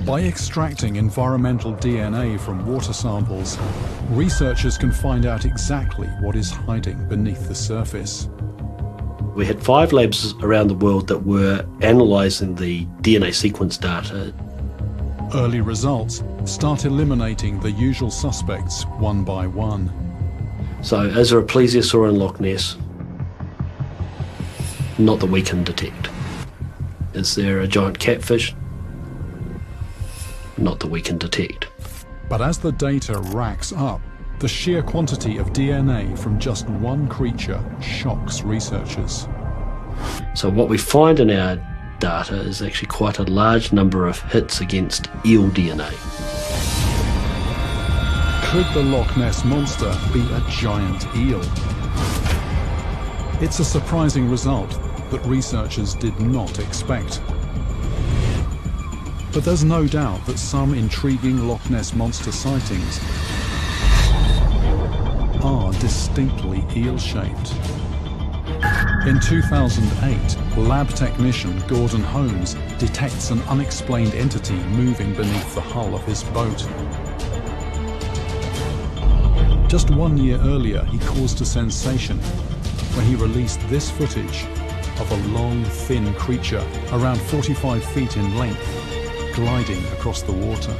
By extracting environmental DNA from water samples, researchers can find out exactly what is hiding beneath the surface. We had 5 labs around the world that were analysing the DNA sequence data. Early results start eliminating the usual suspects one by one. So, is there a plesiosaur in Loch Ness? Not that we can detect. Is there a giant catfish? Not that we can detect. But as the data racks up, the sheer quantity of DNA from just one creature shocks researchers. So what we find in our data is actually quite a large number of hits against eel DNA. Could the Loch Ness monster be a giant eel? It's a surprising result that researchers did not expect. But there's no doubt that some intriguing Loch Ness monster sightings are distinctly eel-shaped. In 2008, lab technician Gordon Holmes detects an unexplained entity moving beneath the hull of his boat. Just 1 year earlier, he caused a sensation when he released this footage of a long, thin creature around 45 feet in length, gliding across the water.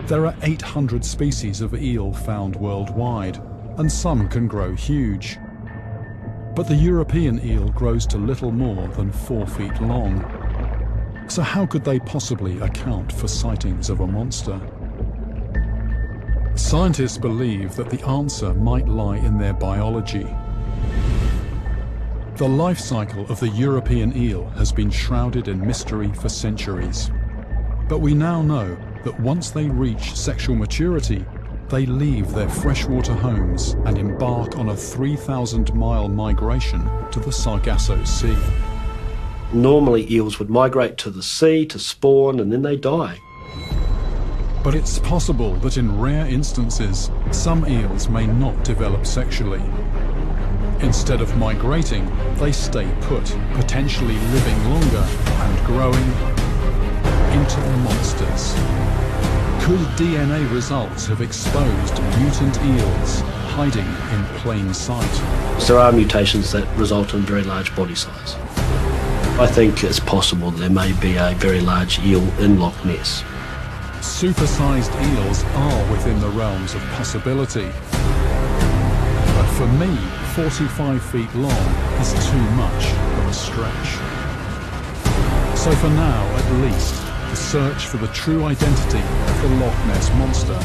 There are 800 species of eel found worldwide, and some can grow huge. But the European eel grows to little more than 4 feet long. So how could they possibly account for sightings of a monster? Scientists believe that the answer might lie in their biology. The life cycle of the European eel has been shrouded in mystery for centuries. But we now know that once they reach sexual maturity, they leave their freshwater homes and embark on a 3,000-mile migration to the Sargasso Sea. Normally eels would migrate to the sea to spawn and then they die. But it's possible that in rare instances, some eels may not develop sexually. Instead of migrating, they stay put, potentially living longer and growing into monsters. Could DNA results have exposed mutant eels hiding in plain sight? So there are mutations that result in very large body size. I think it's possible there may be a very large eel in Loch Ness. Supersized eels are within the realms of possibility. But for me, 45 feet long is too much of a stretch. So for now, at least, the search for the true identity of the Loch Ness monster